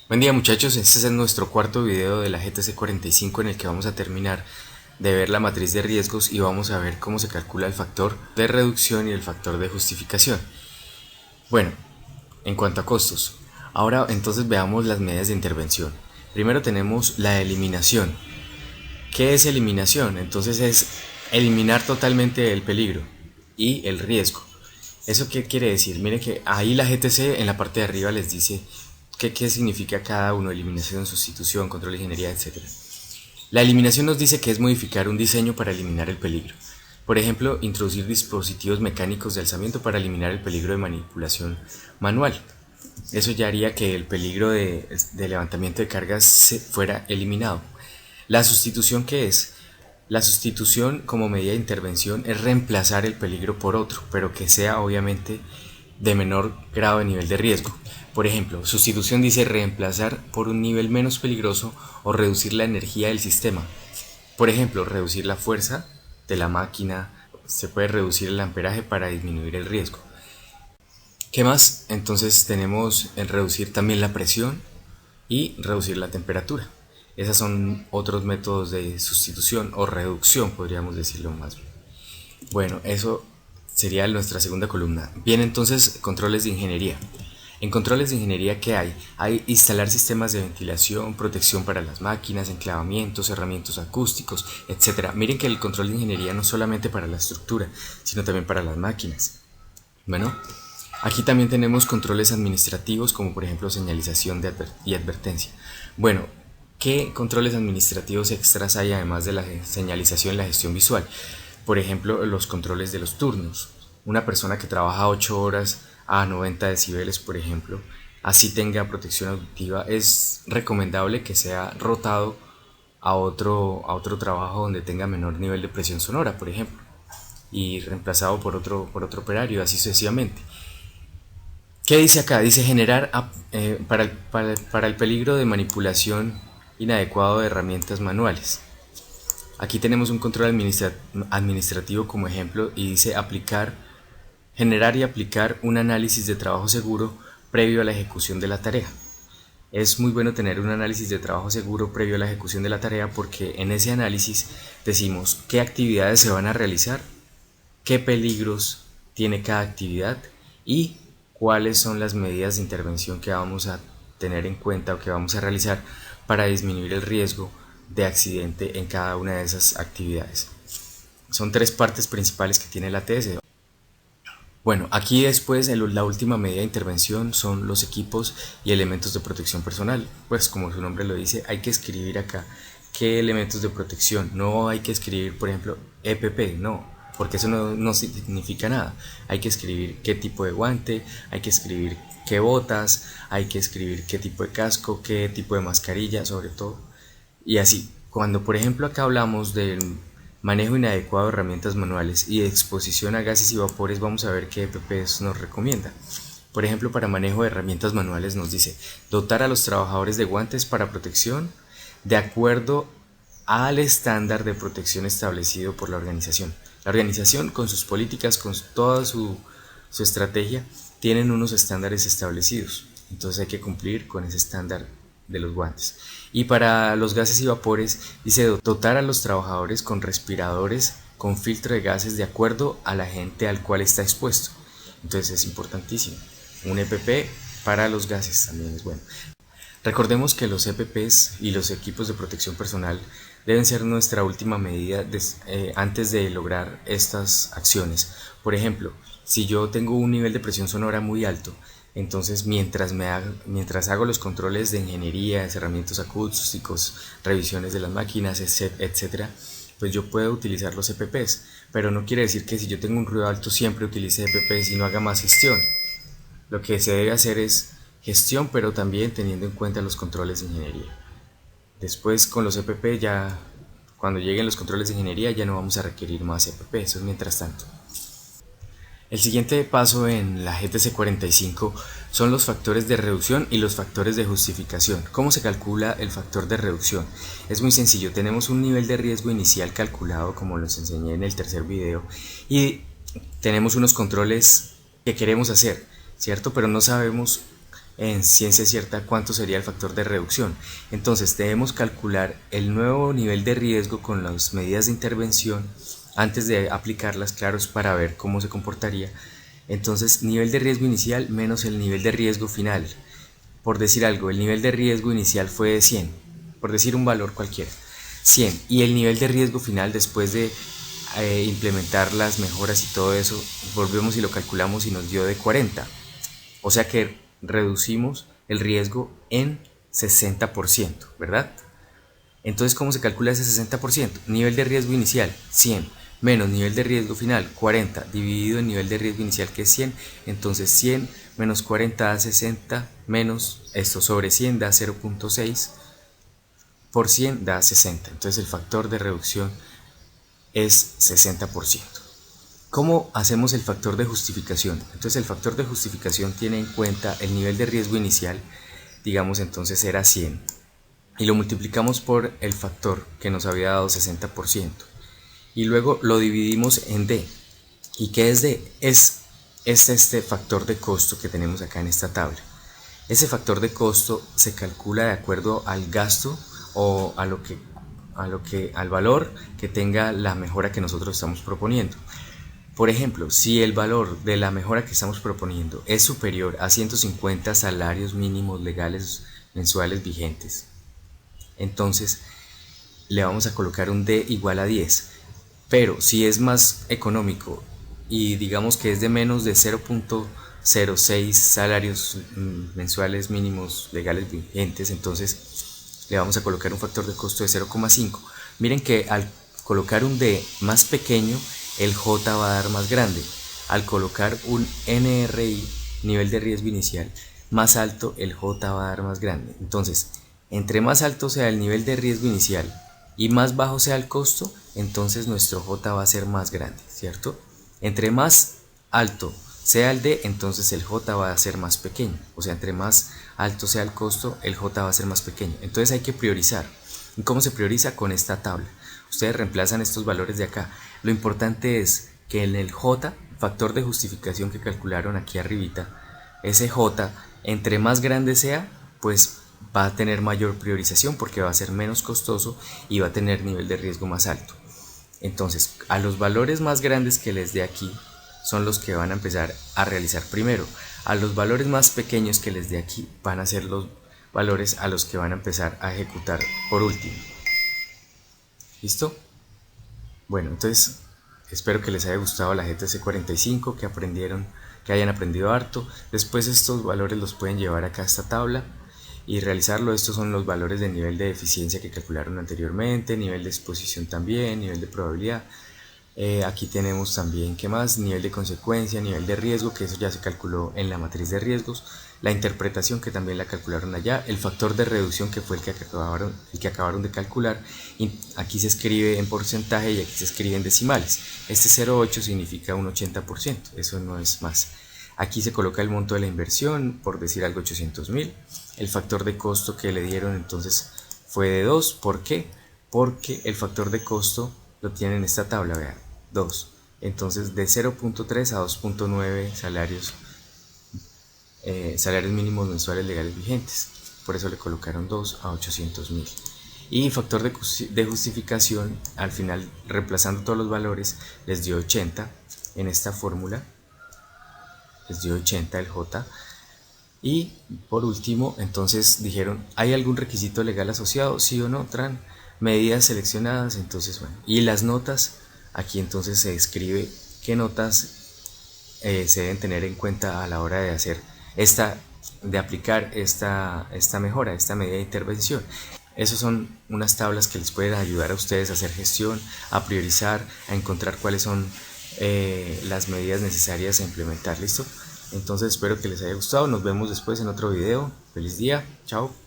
Buen día muchachos, este es nuestro cuarto video de la GTC 45 en el que vamos a terminar de ver la matriz de riesgos y vamos a ver cómo se calcula el factor de reducción y el factor de justificación. Bueno, en cuanto a costos, ahora entonces veamos las medidas de intervención. Primero tenemos la eliminación. ¿Qué es eliminación? Entonces es eliminar totalmente el peligro y el riesgo. ¿Eso qué quiere decir? Miren que ahí la GTC en la parte de arriba les dice qué significa cada uno: eliminación, sustitución, control de ingeniería, etcétera. La eliminación nos dice que es modificar un diseño para eliminar el peligro. Por ejemplo, introducir dispositivos mecánicos de alzamiento para eliminar el peligro de manipulación manual. Eso ya haría que el peligro de levantamiento de cargas fuera eliminado. La sustitución, ¿qué es? La sustitución como medida de intervención es reemplazar el peligro por otro, pero que sea obviamente de menor grado de nivel de riesgo. Por ejemplo, sustitución dice reemplazar por un nivel menos peligroso o reducir la energía del sistema. Por ejemplo, reducir la fuerza de la máquina, se puede reducir el amperaje para disminuir el riesgo. ¿Qué más? Entonces tenemos el reducir también la presión y reducir la temperatura. Esos son otros métodos de sustitución o reducción, podríamos decirlo más bien. Bueno, eso sería nuestra segunda columna. Bien, entonces, controles de ingeniería. En controles de ingeniería, ¿qué hay? Hay instalar sistemas de ventilación, protección para las máquinas, enclavamientos, cerramientos acústicos, etc. Miren que el control de ingeniería no solamente para la estructura, sino también para las máquinas. Bueno, aquí también tenemos controles administrativos, como por ejemplo señalización y advertencia. Bueno, ¿qué controles administrativos extras hay además de la señalización y la gestión visual? Por ejemplo, los controles de los turnos. Una persona que trabaja 8 horas a 90 decibeles, por ejemplo, así tenga protección auditiva, es recomendable que sea rotado a otro trabajo donde tenga menor nivel de presión sonora, por ejemplo, y reemplazado por otro operario, así sucesivamente. ¿Qué dice acá? Dice generar para el peligro de manipulación inadecuado de herramientas manuales. Aquí tenemos un control administrativo como ejemplo y dice generar y aplicar un análisis de trabajo seguro previo a la ejecución de la tarea. Es muy bueno tener un análisis de trabajo seguro previo a la ejecución de la tarea porque en ese análisis decimos qué actividades se van a realizar, qué peligros tiene cada actividad y cuáles son las medidas de intervención que vamos a tener en cuenta o que vamos a realizar para disminuir el riesgo de accidente en cada una de esas actividades. Son tres partes principales que tiene la ATS. Bueno, aquí después la última medida de intervención son los equipos y elementos de protección personal. Pues como su nombre lo dice, hay que escribir acá qué elementos de protección. No hay que escribir, por ejemplo, EPP, no, porque eso no significa nada. Hay que escribir qué tipo de guante, hay que escribir qué botas, hay que escribir qué tipo de casco, qué tipo de mascarilla, sobre todo. Y así, cuando por ejemplo acá hablamos del manejo inadecuado de herramientas manuales y de exposición a gases y vapores, vamos a ver qué EPPs nos recomienda. Por ejemplo, para manejo de herramientas manuales nos dice dotar a los trabajadores de guantes para protección de acuerdo al estándar de protección establecido por la organización. La organización, con sus políticas, con toda su estrategia, tienen unos estándares establecidos. Entonces hay que cumplir con ese estándar de los guantes. Y para los gases y vapores dice dotar a los trabajadores con respiradores con filtro de gases de acuerdo al agente al cual está expuesto. Entonces es importantísimo. Un EPP para los gases también es bueno. Recordemos que los EPPs y los equipos de protección personal deben ser nuestra última medida antes de lograr estas acciones. Por ejemplo, si yo tengo un nivel de presión sonora muy alto, entonces mientras hago los controles de ingeniería, cerramientos acústicos, revisiones de las máquinas, etc., pues yo puedo utilizar los EPPs, pero no quiere decir que si yo tengo un ruido alto siempre utilice EPPs y no haga más gestión. Lo que se debe hacer es gestión, pero también teniendo en cuenta los controles de ingeniería. Después con los EPP ya, cuando lleguen los controles de ingeniería ya no vamos a requerir más EPP, eso es mientras tanto. El siguiente paso en la GTC 45 son los factores de reducción y los factores de justificación. ¿Cómo se calcula el factor de reducción? Es muy sencillo, tenemos un nivel de riesgo inicial calculado como los enseñé en el tercer video y tenemos unos controles que queremos hacer, ¿cierto? Pero no sabemos en ciencia cierta cuánto sería el factor de reducción. Entonces debemos calcular el nuevo nivel de riesgo con las medidas de intervención antes de aplicarlas, claro, para ver cómo se comportaría. Entonces, nivel de riesgo inicial menos el nivel de riesgo final. Por decir algo, el nivel de riesgo inicial fue de 100, por decir un valor cualquiera, 100, y el nivel de riesgo final, después de implementar las mejoras y todo eso, volvemos y lo calculamos y nos dio de 40. O sea que reducimos el riesgo en 60%, ¿verdad? Entonces, ¿cómo se calcula ese 60%? Nivel de riesgo inicial, 100, menos nivel de riesgo final, 40, dividido en nivel de riesgo inicial, que es 100. Entonces 100 menos 40 da 60, menos esto sobre 100 da 0.6, por 100 da 60. Entonces el factor de reducción es 60%. ¿Cómo hacemos el factor de justificación? Entonces el factor de justificación tiene en cuenta el nivel de riesgo inicial, digamos entonces era 100, y lo multiplicamos por el factor que nos había dado 60%, y luego lo dividimos en D. ¿Y qué es D? Es este factor de costo que tenemos acá en esta tabla. Ese factor de costo se calcula de acuerdo al gasto o al valor que tenga la mejora que nosotros estamos proponiendo. Por ejemplo, si el valor de la mejora que estamos proponiendo es superior a 150 salarios mínimos legales mensuales vigentes, entonces le vamos a colocar un D igual a 10. Pero si es más económico y digamos que es de menos de 0.06 salarios mensuales mínimos legales vigentes, entonces le vamos a colocar un factor de costo de 0,5. Miren que al colocar un D más pequeño, el J va a dar más grande. Al colocar un NRI, nivel de riesgo inicial, más alto, el J va a dar más grande. Entonces, entre más alto sea el nivel de riesgo inicial y más bajo sea el costo, entonces nuestro J va a ser más grande, ¿cierto? Entre más alto sea el D, entonces el J va a ser más pequeño. O sea, entre más alto sea el costo, el J va a ser más pequeño. Entonces hay que priorizar. ¿Y cómo se prioriza? Con esta tabla. Ustedes reemplazan estos valores de acá. Lo importante es que en el J, factor de justificación que calcularon aquí arribita, ese J, entre más grande sea, pues va a tener mayor priorización porque va a ser menos costoso y va a tener nivel de riesgo más alto. Entonces, a los valores más grandes que les dé aquí son los que van a empezar a realizar primero. A los valores más pequeños que les dé aquí van a ser los valores a los que van a empezar a ejecutar por último. ¿Listo? Bueno, entonces espero que les haya gustado la GTC 45, que hayan aprendido harto. Después estos valores los pueden llevar acá a esta tabla y realizarlo. Estos son los valores de nivel de eficiencia que calcularon anteriormente, nivel de exposición también, nivel de probabilidad. Aquí tenemos también, ¿qué más? Nivel de consecuencia, nivel de riesgo, que eso ya se calculó en la matriz de riesgos, la interpretación, que también la calcularon allá, el factor de reducción, que fue el que acabaron de calcular, y aquí se escribe en porcentaje y aquí se escribe en decimales. Este 0,8 significa un 80%, eso no es más. Aquí se coloca el monto de la inversión, por decir algo 800.000. El factor de costo que le dieron entonces fue de 2. ¿Por qué? Porque el factor de costo lo tienen en esta tabla, vean, 2. Entonces de 0.3 a 2.9 salarios mínimos mensuales legales vigentes. Por eso le colocaron 2 a 800.000. Y factor de justificación, al final reemplazando todos los valores, les dio 80 en esta fórmula. Les dio 80 el J. Y por último, entonces dijeron, ¿hay algún requisito legal asociado? Sí o no, tran, medidas seleccionadas. Entonces, bueno, y las notas, aquí entonces se describe qué notas se deben tener en cuenta a la hora de hacer de aplicar esta mejora, esta medida de intervención. Esas son unas tablas que les pueden ayudar a ustedes a hacer gestión, a priorizar, a encontrar cuáles son las medidas necesarias a implementar. ¿Listo? Entonces espero que les haya gustado. Nos vemos después en otro video. Feliz día. Chao.